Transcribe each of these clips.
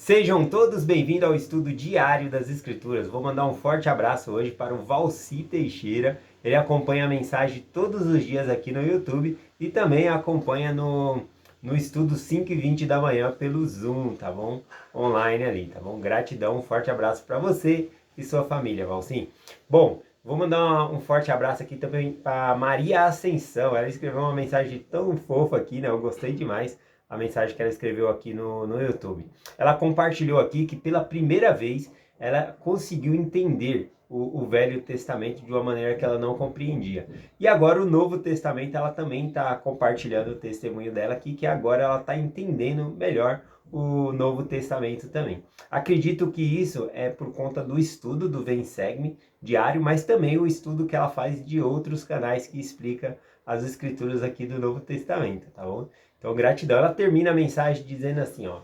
Sejam todos bem-vindos ao estudo diário das Escrituras. Vou mandar um forte abraço hoje para o Valci Teixeira. Ele acompanha a mensagem todos os dias aqui no YouTube e também acompanha no estudo 5h20 da manhã pelo Zoom, tá bom? Online ali, tá bom? Gratidão, um forte abraço para você e sua família, Valci. Bom, vou mandar um forte abraço aqui também para Maria Ascensão. Ela escreveu uma mensagem tão fofa aqui, né? Eu gostei demais a mensagem que ela escreveu aqui no YouTube. Ela compartilhou aqui que pela primeira vez ela conseguiu entender o Velho Testamento de uma maneira que ela não compreendia. E agora o Novo Testamento ela também está compartilhando o testemunho dela aqui, que agora ela está entendendo melhor o Novo Testamento também. Acredito que isso é por conta do estudo do Vem Segue-me diário, mas também o estudo que ela faz de outros canais que explica as escrituras aqui do Novo Testamento, tá bom? Então, gratidão. Ela termina a mensagem dizendo assim, ó,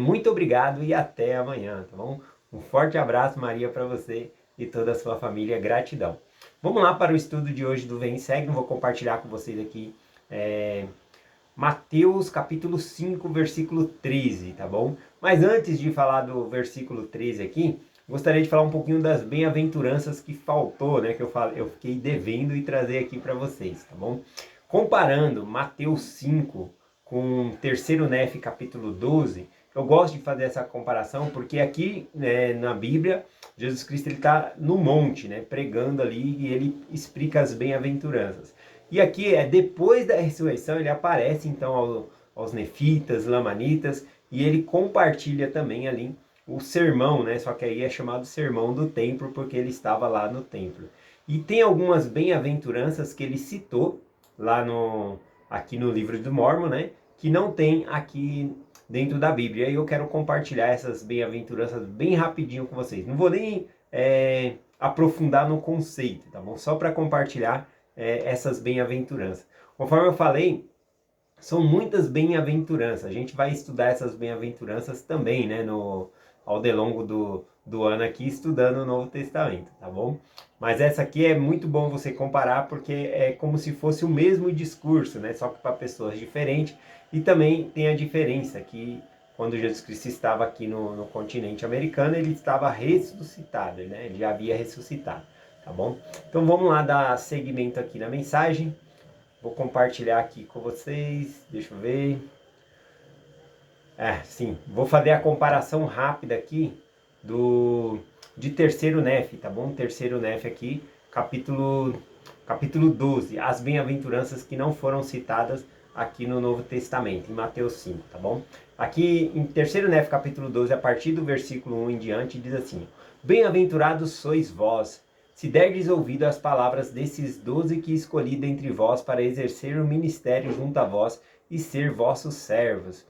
muito obrigado e até amanhã, tá bom? Um forte abraço, Maria, para você e toda a sua família. Gratidão. Vamos lá para o estudo de hoje do Vem Segue. Vou compartilhar com vocês aqui Mateus capítulo 5, versículo 13, tá bom? Mas antes de falar do versículo 13 aqui, gostaria de falar um pouquinho das bem-aventuranças que faltou, né? Que eu fiquei devendo e trazer aqui para vocês, tá bom? Comparando Mateus 5 com 3º Nef capítulo 12, eu gosto de fazer essa comparação porque aqui, né, na Bíblia, Jesus Cristo está no monte, né, pregando ali e ele explica as bem-aventuranças. E aqui, depois da ressurreição, ele aparece então aos nefitas, lamanitas, e ele compartilha também ali o sermão, né, só que aí é chamado sermão do templo porque ele estava lá no templo. E tem algumas bem-aventuranças que ele citou lá aqui no livro do Mórmon, né? Que não tem aqui dentro da Bíblia. E eu quero compartilhar essas bem-aventuranças bem rapidinho com vocês. Não vou nem aprofundar no conceito, tá bom? Só para compartilhar essas bem-aventuranças. Conforme eu falei, são muitas bem-aventuranças. A gente vai estudar essas bem-aventuranças também, né? Ao longo do ano aqui, estudando o Novo Testamento, tá bom? Mas essa aqui é muito bom você comparar, porque é como se fosse o mesmo discurso, né? Só que para pessoas diferentes. E também tem a diferença que quando Jesus Cristo estava aqui no continente americano, ele estava ressuscitado, né? Ele já havia ressuscitado, tá bom? Então vamos lá dar seguimento aqui na mensagem. Vou compartilhar aqui com vocês, deixa eu ver. Sim, vou fazer a comparação rápida aqui de 3º Nef, tá bom? 3º Nef aqui, capítulo 12, as bem-aventuranças que não foram citadas aqui no Novo Testamento, em Mateus 5, tá bom? Aqui em 3º Nef, capítulo 12, a partir do versículo 1 em diante, diz assim: Bem-aventurados sois vós, se derdes ouvido às palavras desses 12 que escolhi dentre vós para exercer o ministério junto a vós e ser vossos servos.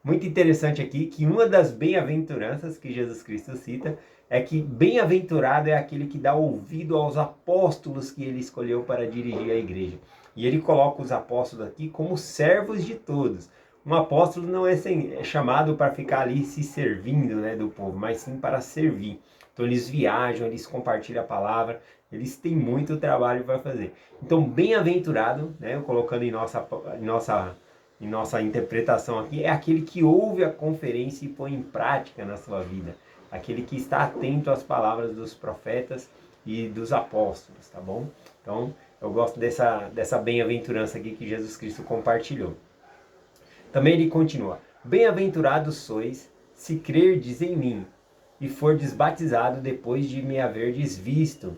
Muito interessante aqui que uma das bem-aventuranças que Jesus Cristo cita é que bem-aventurado é aquele que dá ouvido aos apóstolos que ele escolheu para dirigir a igreja. E ele coloca os apóstolos aqui como servos de todos. Um apóstolo não é chamado para ficar ali se servindo, né, do povo, mas sim para servir. Então eles viajam, eles compartilham a palavra, eles têm muito trabalho para fazer. Então bem-aventurado, né, colocando em nossa interpretação aqui, é aquele que ouve a conferência e põe em prática na sua vida. Aquele que está atento às palavras dos profetas e dos apóstolos, tá bom? Então, eu gosto dessa bem-aventurança aqui que Jesus Cristo compartilhou. Também ele continua: Bem-aventurados sois, se crerdes em mim, e fordes batizado depois de me haverdes visto,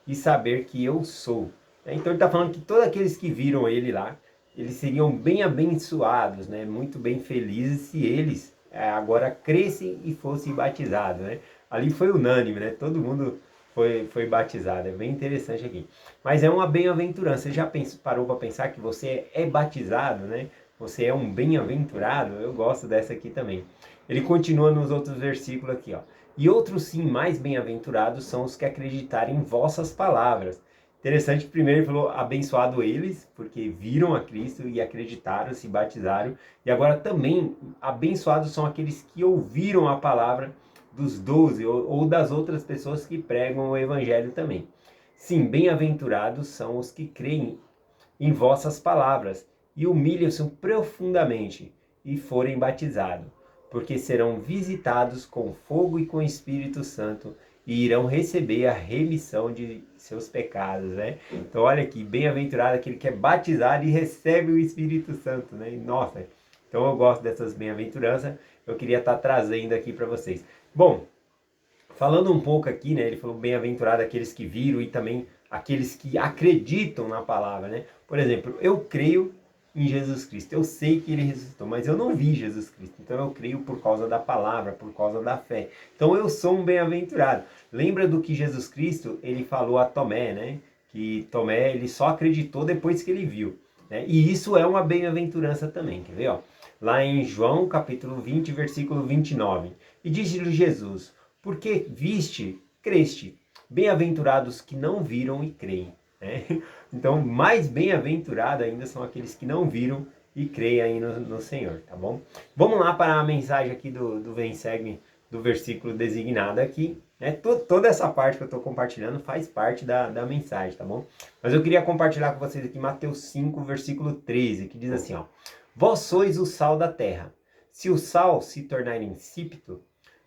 e saber que eu sou. Então ele está falando que todos aqueles que viram ele lá, eles seriam bem abençoados, né? Muito bem felizes se eles agora crescem e fossem batizados, né? Ali foi unânime, né? Todo mundo foi batizado. É bem interessante aqui. Mas é uma bem-aventurança. Você já parou para pensar que você é batizado, né? Você é um bem-aventurado? Eu gosto dessa aqui também. Ele continua nos outros versículos aqui, ó. E outros sim mais bem-aventurados são os que acreditarem em vossas palavras. Interessante, primeiro ele falou abençoado eles, porque viram a Cristo e acreditaram, se batizaram. E agora também abençoados são aqueles que ouviram a palavra dos 12 ou das outras pessoas que pregam o evangelho também. Sim, bem-aventurados são os que creem em vossas palavras e humilham-se profundamente e forem batizados. porque serão visitados com fogo e com o Espírito Santo e irão receber a remissão de seus pecados, né? Então olha aqui, bem-aventurado aquele que é batizado e recebe o Espírito Santo, né? E, nossa, então eu gosto dessas bem-aventuranças, eu queria estar trazendo aqui para vocês. Bom, falando um pouco aqui, né? Ele falou bem-aventurado aqueles que viram e também aqueles que acreditam na palavra, né? Por exemplo, eu creio em Jesus Cristo, eu sei que ele ressuscitou, mas eu não vi Jesus Cristo, então eu creio por causa da palavra, por causa da fé. Então eu sou um bem-aventurado. Lembra do que Jesus Cristo, ele falou a Tomé, né? Que Tomé, ele só acreditou depois que ele viu, né? E isso é uma bem-aventurança também, quer ver, ó? Lá em João, capítulo 20, versículo 29. E disse-lhe Jesus: porque viste, creste. Bem-aventurados que não viram e creem. Né? Então, mais bem-aventurado ainda são aqueles que não viram e creem aí no Senhor, tá bom? Vamos lá para a mensagem aqui do Vem Segue, do versículo designado aqui. Né? Toda essa parte que eu estou compartilhando faz parte da mensagem, tá bom? Mas eu queria compartilhar com vocês aqui Mateus 5, versículo 13, que diz assim, ó. Vós sois o sal da terra. Se o sal se tornar insípido,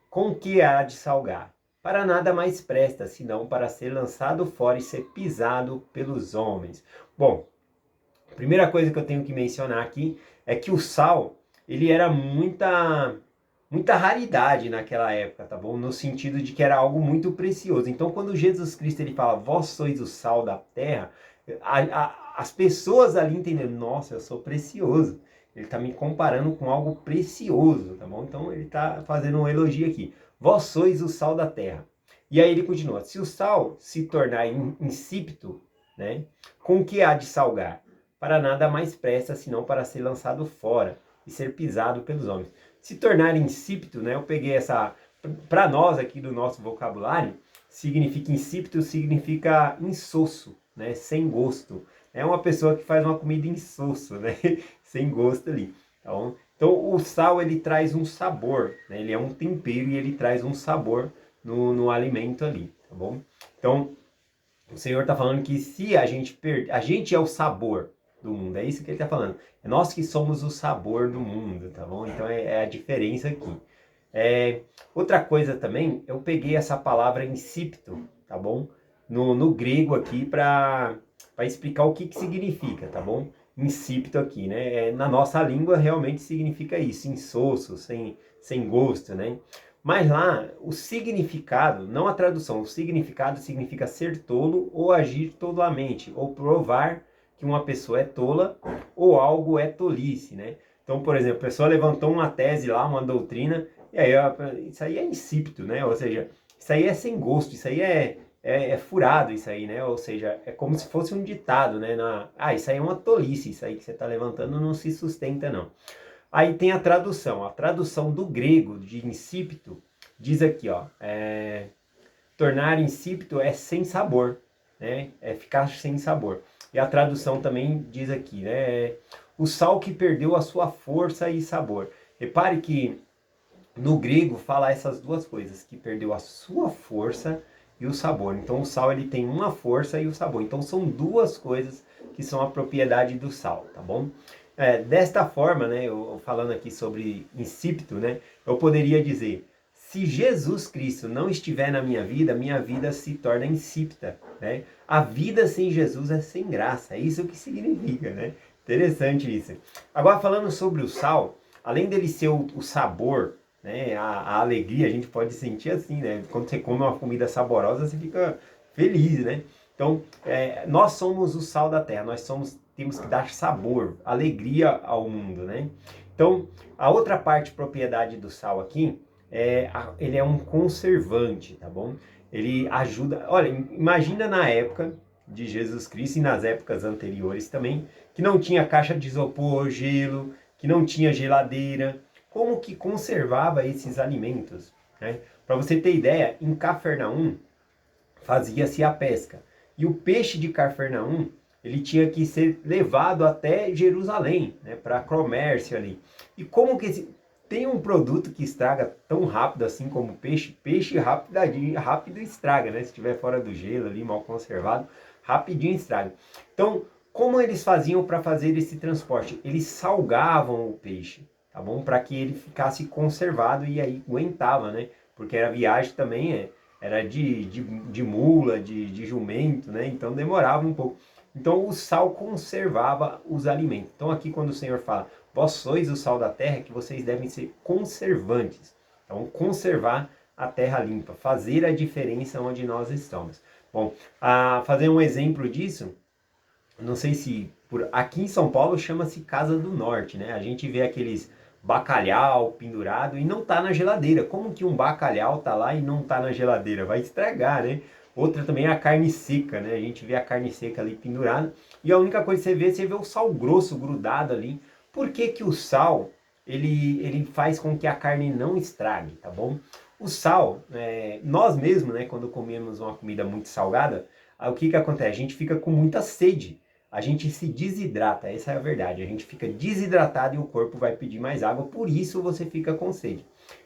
com que há de salgar? Para nada mais presta, senão para ser lançado fora e ser pisado pelos homens. Bom, a primeira coisa que eu tenho que mencionar aqui é que o sal, ele era muita raridade naquela época, tá bom? No sentido de que era algo muito precioso. Então, quando Jesus Cristo ele fala, vós sois o sal da terra, as pessoas ali entendendo, nossa, eu sou precioso. Ele está me comparando com algo precioso, tá bom? Então, ele está fazendo um elogio aqui. Vós sois o sal da terra. E aí ele continua, se o sal se tornar insípido, né, com que há de salgar? Para nada mais presta, senão para ser lançado fora e ser pisado pelos homens. Se tornar insípido, né, eu peguei essa, para nós aqui do nosso vocabulário, significa insípido, significa insosso, né, sem gosto. É uma pessoa que faz uma comida insosso, né, sem gosto ali. Então o sal ele traz um sabor, né, ele é um tempero e ele traz um sabor no alimento ali, tá bom? Então o Senhor está falando que se a gente a gente é o sabor do mundo, é isso que ele está falando. É nós que somos o sabor do mundo, tá bom? Então é a diferença aqui. Outra coisa também, eu peguei essa palavra insípido, tá bom? No grego aqui para explicar o que significa, tá bom? Insípido aqui, né? Na nossa língua realmente significa isso, insosso, sem gosto, né? Mas lá, o significado, não a tradução, o significado significa ser tolo ou agir tolamente, ou provar que uma pessoa é tola ou algo é tolice, né? Então, por exemplo, a pessoa levantou uma tese lá, uma doutrina, e aí isso aí é insípido, né? Ou seja, isso aí é sem gosto, isso aí é furado, isso aí, né? Ou seja, é como se fosse um ditado, né? Isso aí é uma tolice, isso aí que você está levantando não se sustenta, não. Aí tem a tradução do grego de insípido, diz aqui, ó, tornar insípido é sem sabor, né? É ficar sem sabor. E a tradução também diz aqui, né? O sal que perdeu a sua força e sabor. Repare que no grego fala essas duas coisas, que perdeu a sua força e o sabor. Então o sal ele tem uma força e o sabor. Então são duas coisas que são a propriedade do sal, tá bom? Desta forma, né, eu falando aqui sobre insípido, né, eu poderia dizer, se Jesus Cristo não estiver na minha vida se torna insípida, né? A vida sem Jesus é sem graça, é isso que significa, né? Interessante isso. Agora falando sobre o sal, além dele ser o sabor, né, a alegria, a gente pode sentir assim, né? Quando você come uma comida saborosa, você fica feliz, né? Então, nós somos o sal da terra, temos que dar sabor, alegria ao mundo, né? Então, a outra parte, propriedade do sal aqui, ele é um conservante, tá bom? Ele ajuda, olha, imagina na época de Jesus Cristo e nas épocas anteriores também, que não tinha caixa de isopor, gelo, que não tinha geladeira, como que conservava esses alimentos, né? Para você ter ideia, em Cafarnaum fazia-se a pesca, e o peixe de Cafarnaum ele tinha que ser levado até Jerusalém, né, para comércio ali. E como que tem um produto que estraga tão rápido assim como peixe rápido estraga, né? Se estiver fora do gelo ali, mal conservado, rapidinho estraga. Então, como eles faziam para fazer esse transporte? Eles salgavam o peixe, tá tá bom? Para que ele ficasse conservado e aí aguentava, né? Porque a viagem também era de mula, de jumento, né? Então demorava um pouco. Então o sal conservava os alimentos. Então aqui quando o Senhor fala, vós sois o sal da terra, que vocês devem ser conservantes. Então conservar a terra limpa, fazer a diferença onde nós estamos. Bom, fazer um exemplo disso, não sei se aqui em São Paulo chama-se Casa do Norte, né? A gente vê aqueles bacalhau pendurado e não tá na geladeira. Como que um bacalhau tá lá e não tá na geladeira? Vai estragar, né? Outra também é a carne seca, né? A gente vê a carne seca ali pendurada e a única coisa que você vê o sal grosso grudado ali. Por que que o sal, ele faz com que a carne não estrague, tá bom? O sal, nós mesmos, né, quando comemos uma comida muito salgada, o que que acontece? A gente fica com muita sede. A gente se desidrata, essa é a verdade. A gente fica desidratado e o corpo vai pedir mais água, por isso você fica com sede.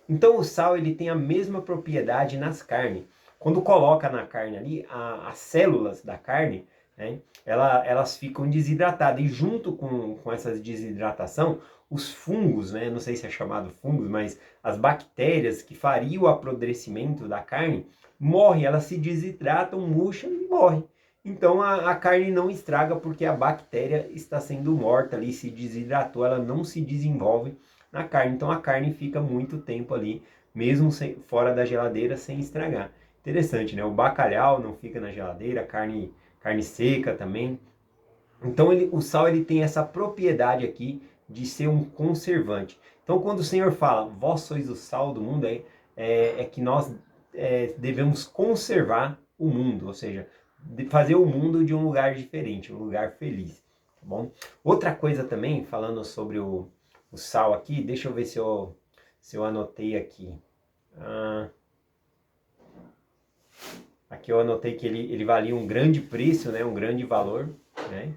Então o sal ele tem a mesma propriedade nas carnes. Quando coloca na carne ali, as células da carne, né, elas ficam desidratadas. E junto com essa desidratação, os fungos, né, não sei se é chamado fungos, mas as bactérias que fariam o apodrecimento da carne, morrem, elas se desidratam, murcham e morrem. Então a carne não estraga porque a bactéria está sendo morta ali, se desidratou, ela não se desenvolve na carne. Então a carne fica muito tempo ali, mesmo fora da geladeira, sem estragar. Interessante, né? O bacalhau não fica na geladeira, carne seca também. Então o sal ele tem essa propriedade aqui de ser um conservante. Então quando o Senhor fala, vós sois o sal do mundo, é que nós devemos conservar o mundo, ou seja, de fazer o mundo de um lugar diferente, um lugar feliz, tá bom? Outra coisa também, falando sobre o sal aqui, deixa eu ver se eu anotei aqui. Aqui eu anotei que ele valia um grande preço, né? Um grande valor, né?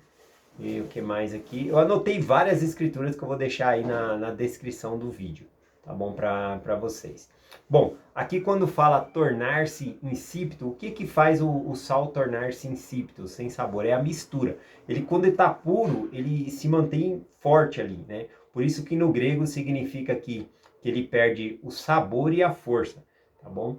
E o que mais aqui? Eu anotei várias escrituras que eu vou deixar aí na descrição do vídeo, tá bom? Para vocês. Bom, aqui quando fala tornar-se insípido, o que que faz o sal tornar-se insípido, sem sabor? É a mistura. Ele quando está puro, ele se mantém forte ali, né? Por isso que no grego significa que ele perde o sabor e a força, tá bom?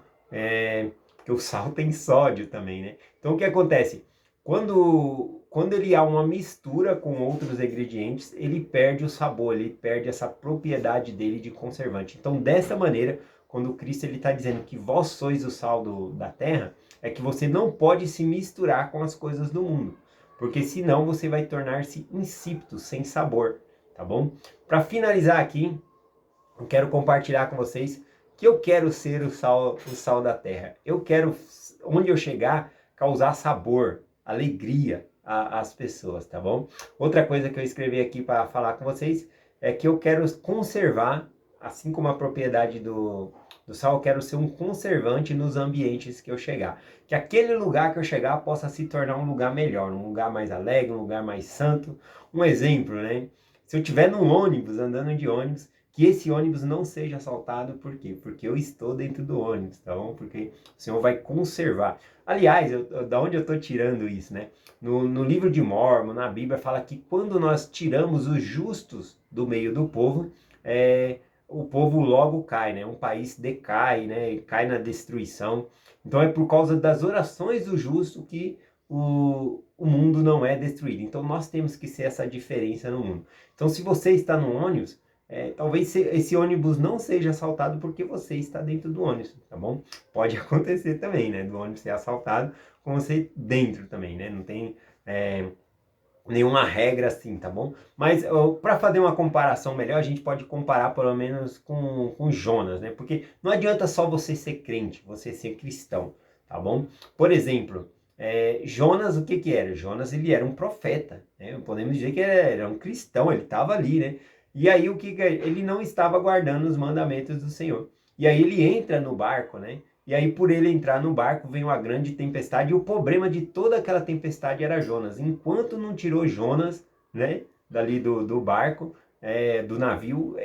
Porque o sal tem sódio também, né? Então o que acontece? Quando ele há uma mistura com outros ingredientes, ele perde o sabor, ele perde essa propriedade dele de conservante. Então, dessa maneira, quando o Cristo está dizendo que vós sois o sal da terra, é que você não pode se misturar com as coisas do mundo, porque senão você vai tornar-se insípido, sem sabor, tá bom? Para finalizar aqui, eu quero compartilhar com vocês que eu quero ser o sal da terra. Eu quero, onde eu chegar, causar sabor, alegria às pessoas, tá bom? Outra coisa que eu escrevi aqui para falar com vocês é que eu quero conservar, assim como a propriedade do sal, eu quero ser um conservante nos ambientes que eu chegar. Que aquele lugar que eu chegar possa se tornar um lugar melhor, um lugar mais alegre, um lugar mais santo. Um exemplo, né? Se eu estiver num ônibus, andando de ônibus, que esse ônibus não seja assaltado, por quê? Porque eu estou dentro do ônibus, tá bom? Porque o Senhor vai conservar. Aliás, da onde eu estou tirando isso, né? No livro de Mórmon, na Bíblia, fala que quando nós tiramos os justos do meio do povo, o povo logo cai, né? Um país decai, né? Cai na destruição. Então é por causa das orações do justo que o mundo não é destruído. Então nós temos que ser essa diferença no mundo. Então se você está no ônibus, talvez esse ônibus não seja assaltado porque você está dentro do ônibus, tá bom? Pode acontecer também, né? Do ônibus ser assaltado com você dentro também, né? Não tem nenhuma regra assim, tá bom? Mas para fazer uma comparação melhor, a gente pode comparar pelo menos com Jonas, né? Porque não adianta só você ser crente, você ser cristão, tá bom? Por exemplo, Jonas, o que que era? Jonas, ele era um profeta, né? Podemos dizer que era um cristão, ele estava ali, né? E aí o que ele não estava guardando os mandamentos do Senhor. E aí ele entra no barco, né? E aí por ele entrar no barco vem uma grande tempestade e o problema de toda aquela tempestade era Jonas. Enquanto não tirou Jonas, né, dali do barco, do navio,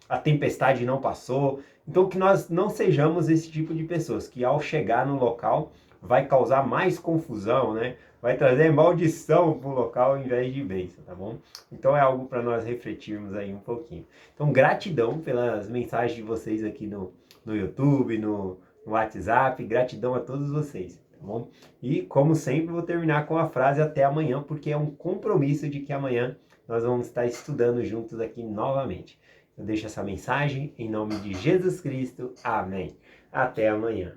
a tempestade não passou. Então que nós não sejamos esse tipo de pessoas que ao chegar no local vai causar mais confusão, né? Vai trazer maldição para o local ao invés de bênção, tá bom? Então é algo para nós refletirmos aí um pouquinho. Então, gratidão pelas mensagens de vocês aqui no YouTube, no WhatsApp, gratidão a todos vocês, tá bom? E, como sempre, vou terminar com a frase até amanhã, porque é um compromisso de que amanhã nós vamos estar estudando juntos aqui novamente. Eu deixo essa mensagem em nome de Jesus Cristo. Amém. Até amanhã.